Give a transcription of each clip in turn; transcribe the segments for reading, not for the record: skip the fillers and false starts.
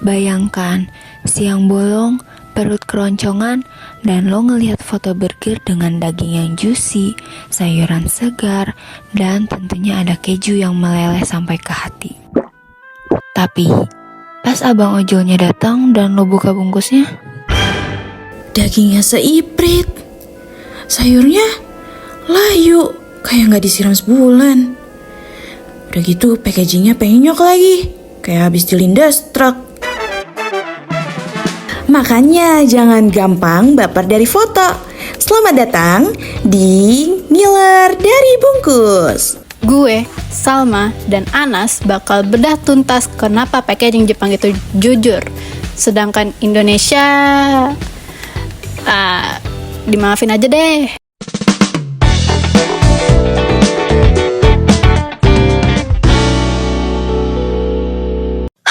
Bayangkan, siang bolong, perut keroncongan, dan lo ngelihat foto burger dengan daging yang juicy, sayuran segar, dan tentunya ada keju yang meleleh sampai ke hati. Tapi, pas abang ojolnya datang dan lo buka bungkusnya, dagingnya seiprit, sayurnya layu, kayak gak disiram sebulan. Udah gitu packagingnya penyok lagi, kayak habis dilindas truk. Makanya jangan gampang baper dari foto. Selamat datang di Ngiler dari Bungkus. Gue, Salma, dan Anas bakal bedah tuntas kenapa packaging Jepang itu jujur. Sedangkan Indonesia, dimaafin aja deh.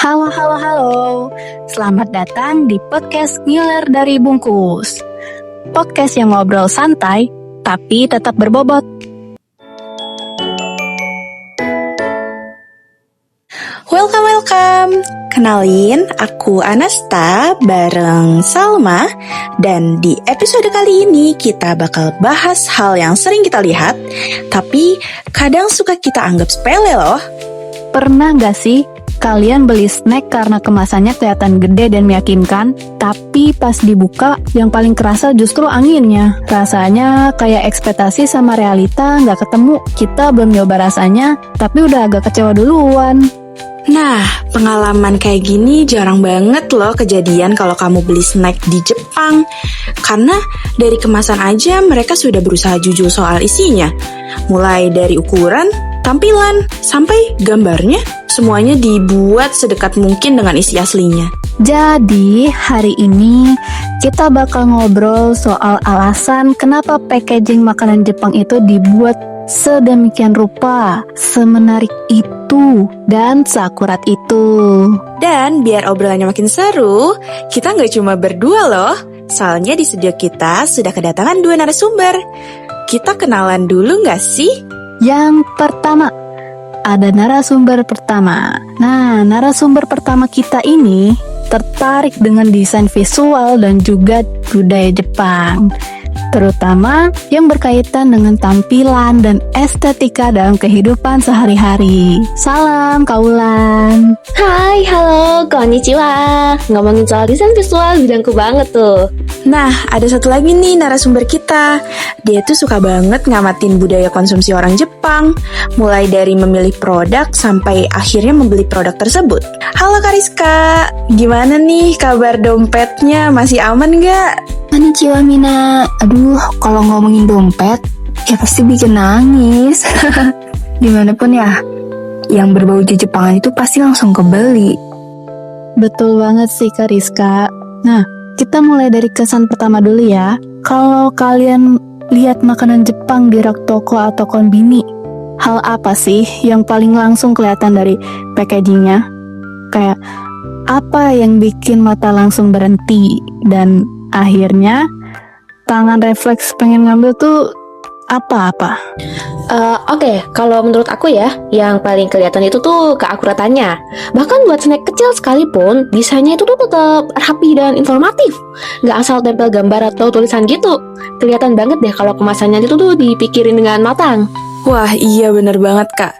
Halo. Selamat datang di podcast Ngiler dari Bungkus. Podcast yang ngobrol santai, tapi tetap berbobot. Welcome. Kenalin, aku Anasta bareng Salma. Dan di episode kali ini kita bakal bahas hal yang sering kita lihat, tapi kadang suka kita anggap sepele loh. Pernah gak sih kalian beli snack karena kemasannya kelihatan gede dan meyakinkan, tapi pas dibuka yang paling kerasa justru anginnya. Rasanya kayak ekspektasi sama realita gak ketemu. Kita belum nyoba rasanya, tapi udah agak kecewa duluan. Nah, pengalaman kayak gini jarang banget loh kejadian kalau kamu beli snack di Jepang. Karena dari kemasan aja mereka sudah berusaha jujur soal isinya. Mulai dari ukuran, tampilan, sampai gambarnya, semuanya dibuat sedekat mungkin dengan isi aslinya. Jadi, hari ini kita bakal ngobrol soal alasan kenapa packaging makanan Jepang itu dibuat sedemikian rupa, semenarik itu, dan seakurat itu. Dan biar obrolannya makin seru, kita nggak cuma berdua loh. Soalnya di studio kita sudah kedatangan 2 narasumber. Kita kenalan dulu nggak sih? Yang pertama, ada narasumber pertama. Nah, narasumber pertama kita ini tertarik dengan desain visual dan juga budaya Jepang, terutama yang berkaitan dengan tampilan dan estetika dalam kehidupan sehari-hari. Salam Kaulan. Hai, halo, konnichiwa. Ngomongin soal desain visual bidangku banget tuh. Nah, ada satu lagi nih narasumber kita. Dia tuh suka banget ngamatin budaya konsumsi orang Jepang, mulai dari memilih produk sampai akhirnya membeli produk tersebut. Halo Kariska, gimana nih kabar dompetnya? Masih aman nggak? konnichiwa Mina. Aduh, kalau ngomongin dompet, ya pasti bikin nangis. Dimanapun ya, yang berbau Jepangan itu pasti langsung kebeli. Betul banget sih Kariska. Nah, kita mulai dari kesan pertama dulu ya. Kalau kalian lihat makanan Jepang di rak toko atau konbini, hal apa sih yang paling langsung kelihatan dari packagingnya? Kayak apa yang bikin mata langsung berhenti dan akhirnya tangan refleks pengen ngambil tuh apa-apa? Oke, kalau menurut aku ya, yang paling kelihatan itu tuh keakuratannya. Bahkan buat snack kecil sekalipun, desainnya itu tuh tetap rapi dan informatif. Nggak asal tempel gambar atau tulisan gitu. Kelihatan banget deh kalau kemasannya itu tuh dipikirin dengan matang. Wah, iya bener banget Kak.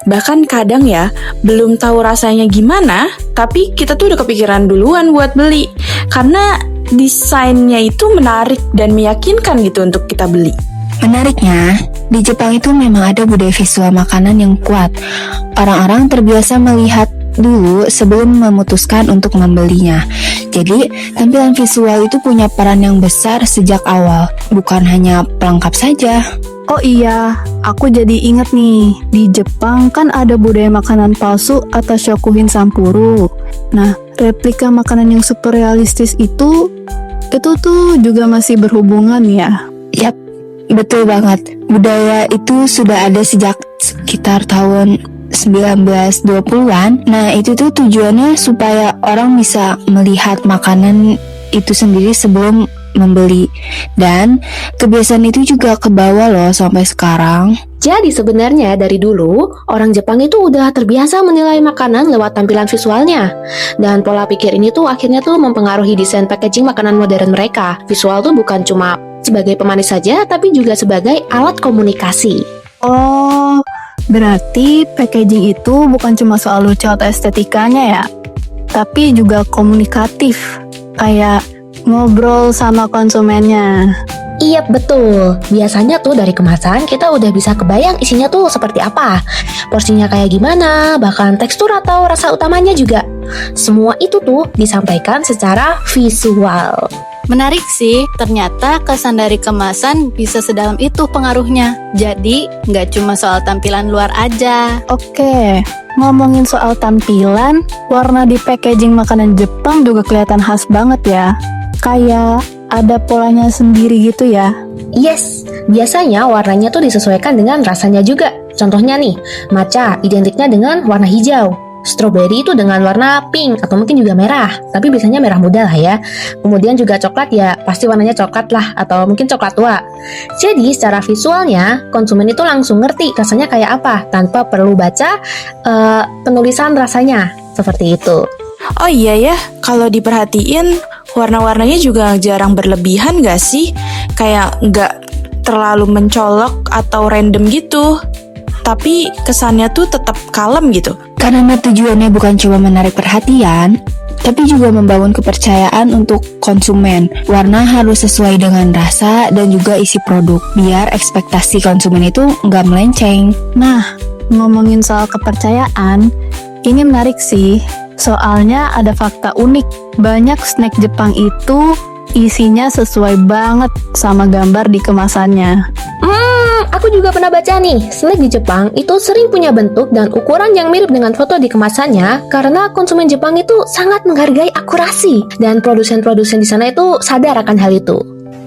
Bahkan kadang ya, belum tahu rasanya gimana, tapi kita tuh udah kepikiran duluan buat beli. Karena desainnya itu menarik dan meyakinkan gitu untuk kita beli. Menariknya, di Jepang itu memang ada budaya visual makanan yang kuat. Orang-orang terbiasa melihat dulu sebelum memutuskan untuk membelinya. Jadi, tampilan visual itu punya peran yang besar sejak awal, bukan hanya pelengkap saja. Oh iya, aku jadi inget nih, di Jepang kan ada budaya makanan palsu atau shokuhin sampuru. Nah, replika makanan yang super realistis itu tuh juga masih berhubungan ya? Yap, betul banget. Budaya itu sudah ada sejak sekitar tahun 1920-an. Nah, itu tuh tujuannya supaya orang bisa melihat makanan itu sendiri sebelum membeli. Dan kebiasaan itu juga kebawa loh sampai sekarang. Jadi sebenarnya dari dulu, orang Jepang itu udah terbiasa menilai makanan lewat tampilan visualnya. Dan pola pikir ini tuh akhirnya tuh mempengaruhi desain packaging makanan modern mereka. Visual tuh bukan cuma sebagai pemanis saja, tapi juga sebagai alat komunikasi. Oh, berarti packaging itu bukan cuma soal lucu atau estetikanya ya, tapi juga komunikatif, kayak ngobrol sama konsumennya. Iya betul, biasanya tuh dari kemasan kita udah bisa kebayang isinya tuh seperti apa, porsinya kayak gimana, bahkan tekstur atau rasa utamanya juga. Semua itu tuh disampaikan secara visual. Menarik sih, ternyata kesan dari kemasan bisa sedalam itu pengaruhnya. Jadi, nggak cuma soal tampilan luar aja. Oke, ngomongin soal tampilan, warna di packaging makanan Jepang juga kelihatan khas banget ya. Kayak ada polanya sendiri gitu ya. Yes, biasanya warnanya tuh disesuaikan dengan rasanya juga. Contohnya nih, matcha identiknya dengan warna hijau. Strawberry itu dengan warna pink atau mungkin juga merah, tapi biasanya merah muda lah ya. Kemudian juga coklat ya pasti warnanya coklat lah atau mungkin coklat tua. Jadi secara visualnya konsumen itu langsung ngerti rasanya kayak apa tanpa perlu baca penulisan rasanya seperti itu. Oh iya ya, kalau diperhatiin warna-warnanya juga jarang berlebihan gak sih? Kayak nggak terlalu mencolok atau random gitu. Tapi kesannya tuh tetap kalem gitu. Karena tujuannya bukan cuma menarik perhatian, tapi juga membangun kepercayaan untuk konsumen. Warna harus sesuai dengan rasa dan juga isi produk, biar ekspektasi konsumen itu nggak melenceng. Nah, ngomongin soal kepercayaan, ini menarik sih. Soalnya ada fakta unik. Banyak snack Jepang itu isinya sesuai banget sama gambar di kemasannya. Aku juga pernah baca nih, snack di Jepang itu sering punya bentuk dan ukuran yang mirip dengan foto di kemasannya karena konsumen Jepang itu sangat menghargai akurasi dan produsen-produsen di sana itu sadar akan hal itu.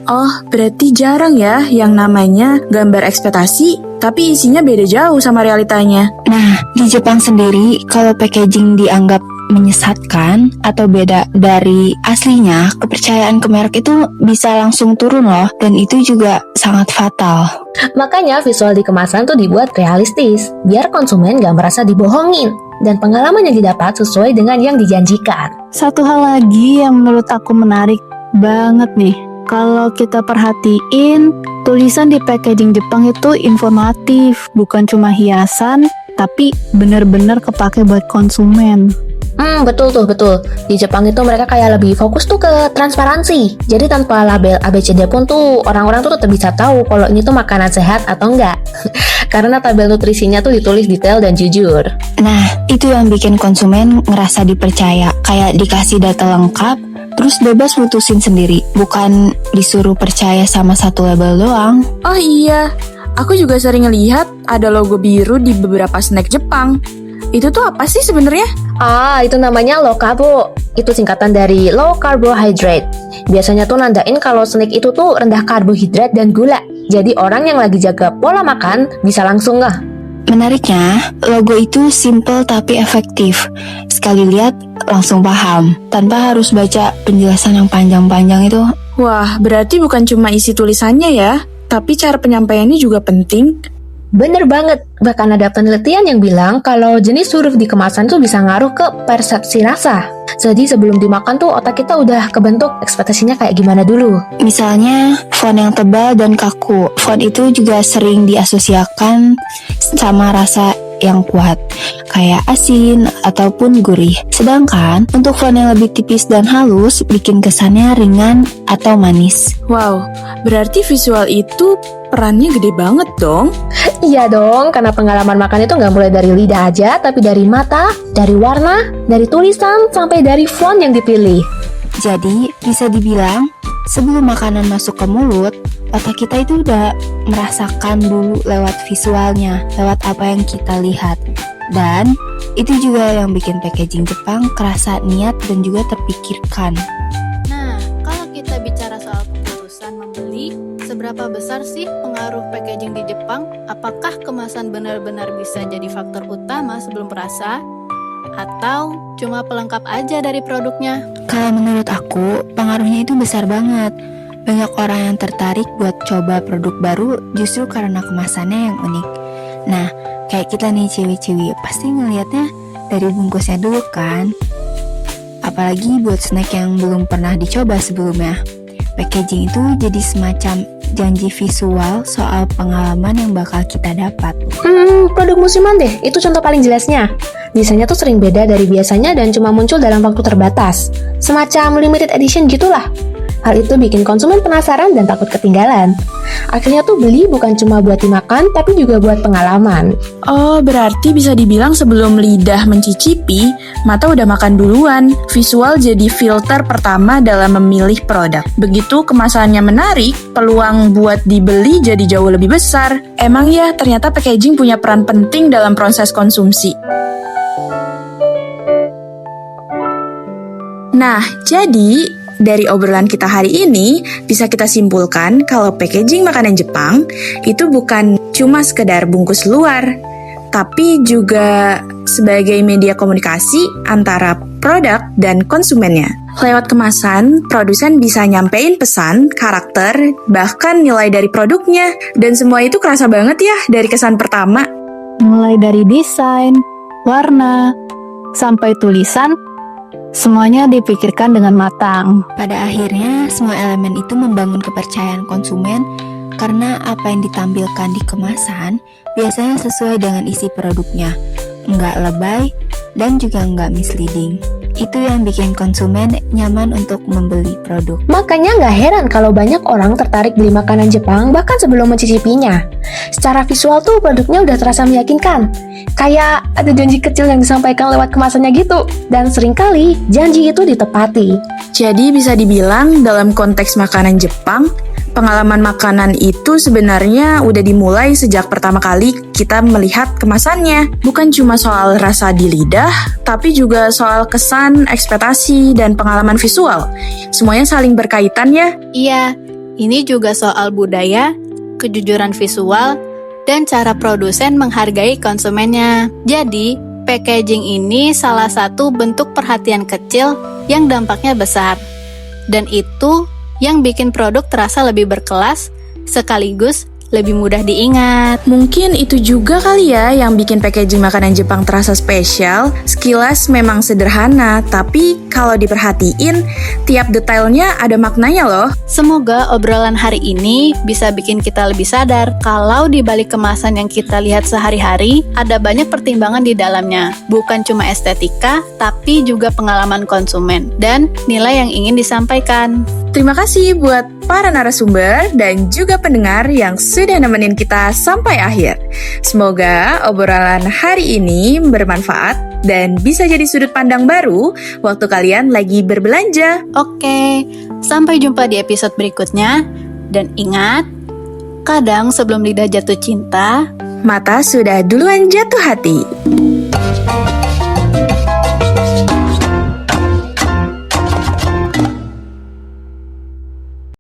Oh, berarti jarang ya yang namanya gambar ekspektasi, tapi isinya beda jauh sama realitanya. Nah, di Jepang sendiri, kalau packaging dianggap menyesatkan atau beda dari aslinya, kepercayaan ke merek itu bisa langsung turun loh, dan itu juga sangat fatal. Makanya visual di kemasan tuh dibuat realistis, biar konsumen gak merasa dibohongin, dan pengalaman yang didapat sesuai dengan yang dijanjikan. Satu hal lagi yang menurut aku menarik banget nih, kalau kita perhatiin, tulisan di packaging Jepang itu informatif, bukan cuma hiasan, tapi bener-bener kepake buat konsumen. Betul. Di Jepang itu mereka kayak lebih fokus tuh ke transparansi. Jadi tanpa label ABCD pun tuh orang-orang tuh tetap bisa tahu kalau ini tuh makanan sehat atau enggak. Karena tabel nutrisinya tuh ditulis detail dan jujur. Nah, itu yang bikin konsumen ngerasa dipercaya, kayak dikasih data lengkap, terus bebas mutusin sendiri, bukan disuruh percaya sama satu label doang. Oh iya, aku juga sering lihat ada logo biru di beberapa snack Jepang. Itu tuh apa sih sebenarnya? Itu namanya low carbo. Itu singkatan dari low carbohydrate. Biasanya tuh nandain kalau snack itu tuh rendah karbohidrat dan gula. Jadi orang yang lagi jaga pola makan bisa langsung ngeh. Menariknya, logo itu simple tapi efektif. Sekali lihat, langsung paham, tanpa harus baca penjelasan yang panjang-panjang itu. Wah, berarti bukan cuma isi tulisannya ya, tapi cara penyampaiannya juga penting. Bener banget, bahkan ada penelitian yang bilang kalau jenis huruf di kemasan tuh bisa ngaruh ke persepsi rasa. Jadi sebelum dimakan tuh otak kita udah kebentuk ekspektasinya kayak gimana dulu. Misalnya, font yang tebal dan kaku. Font itu juga sering diasosiasikan sama rasa yang kuat, kayak asin ataupun gurih. Sedangkan untuk font yang lebih tipis dan halus bikin kesannya ringan atau manis. Wow, berarti visual itu perannya gede banget dong. Iya dong, karena pengalaman makan itu nggak mulai dari lidah aja, tapi dari mata, dari warna, dari tulisan, sampai dari font yang dipilih. Jadi, bisa dibilang, sebelum makanan masuk ke mulut, otak kita itu udah merasakan dulu lewat visualnya, lewat apa yang kita lihat. Dan itu juga yang bikin packaging Jepang kerasa niat dan juga terpikirkan. Nah, kalau kita bicara soal keputusan membeli, seberapa besar sih pengaruh packaging di Jepang? Apakah kemasan benar-benar bisa jadi faktor utama sebelum perasa? Atau cuma pelengkap aja dari produknya? Kalau menurut aku, pengaruhnya itu besar banget. Banyak orang yang tertarik buat coba produk baru justru karena kemasannya yang unik. Nah, kayak kita nih ciwi-ciwi, pasti ngelihatnya dari bungkusnya dulu kan? Apalagi buat snack yang belum pernah dicoba sebelumnya. Packaging itu jadi semacam janji visual soal pengalaman yang bakal kita dapat. Produk musiman deh, itu contoh paling jelasnya. Desainnya tuh sering beda dari biasanya dan cuma muncul dalam waktu terbatas. Semacam limited edition gitulah. Hal itu bikin konsumen penasaran dan takut ketinggalan. Akhirnya tuh beli bukan cuma buat dimakan, tapi juga buat pengalaman. Oh, berarti bisa dibilang sebelum lidah mencicipi, mata udah makan duluan. Visual jadi filter pertama dalam memilih produk. Begitu kemasannya menarik, peluang buat dibeli jadi jauh lebih besar. Emang ya, ternyata packaging punya peran penting dalam proses konsumsi. Nah, jadi dari obrolan kita hari ini, bisa kita simpulkan kalau packaging makanan Jepang itu bukan cuma sekedar bungkus luar, tapi juga sebagai media komunikasi antara produk dan konsumennya. Lewat kemasan, produsen bisa nyampein pesan, karakter, bahkan nilai dari produknya. Dan semua itu kerasa banget ya dari kesan pertama. Mulai dari desain, warna, sampai tulisan, semuanya dipikirkan dengan matang. Pada akhirnya, semua elemen itu membangun kepercayaan konsumen karena apa yang ditampilkan di kemasan biasanya sesuai dengan isi produknya, nggak lebay dan juga nggak misleading. Itu yang bikin konsumen nyaman untuk membeli produk. Makanya nggak heran kalau banyak orang tertarik beli makanan Jepang bahkan sebelum mencicipinya. Secara visual tuh produknya udah terasa meyakinkan. Kayak ada janji kecil yang disampaikan lewat kemasannya gitu. Dan seringkali janji itu ditepati. Jadi bisa dibilang dalam konteks makanan Jepang, pengalaman makanan itu sebenarnya udah dimulai sejak pertama kali kita melihat kemasannya. Bukan cuma soal rasa di lidah, tapi juga soal kesan, ekspektasi, dan pengalaman visual. Semuanya saling berkaitan ya. Iya, ini juga soal budaya, kejujuran visual, dan cara produsen menghargai konsumennya. Jadi, packaging ini salah satu bentuk perhatian kecil yang dampaknya besar. Dan itu yang bikin produk terasa lebih berkelas, sekaligus lebih mudah diingat. Mungkin itu juga kali ya yang bikin packaging makanan Jepang terasa spesial. Sekilas memang sederhana, tapi kalau diperhatiin, tiap detailnya ada maknanya loh. Semoga obrolan hari ini bisa bikin kita lebih sadar kalau di balik kemasan yang kita lihat sehari-hari, ada banyak pertimbangan di dalamnya. Bukan cuma estetika, tapi juga pengalaman konsumen dan nilai yang ingin disampaikan. Terima kasih buat para narasumber dan juga pendengar yang sudah nemenin kita sampai akhir. Semoga obrolan hari ini bermanfaat dan bisa jadi sudut pandang baru waktu kalian lagi berbelanja. Oke, sampai jumpa di episode berikutnya. Dan ingat, kadang sebelum lidah jatuh cinta, Mata sudah duluan jatuh hati.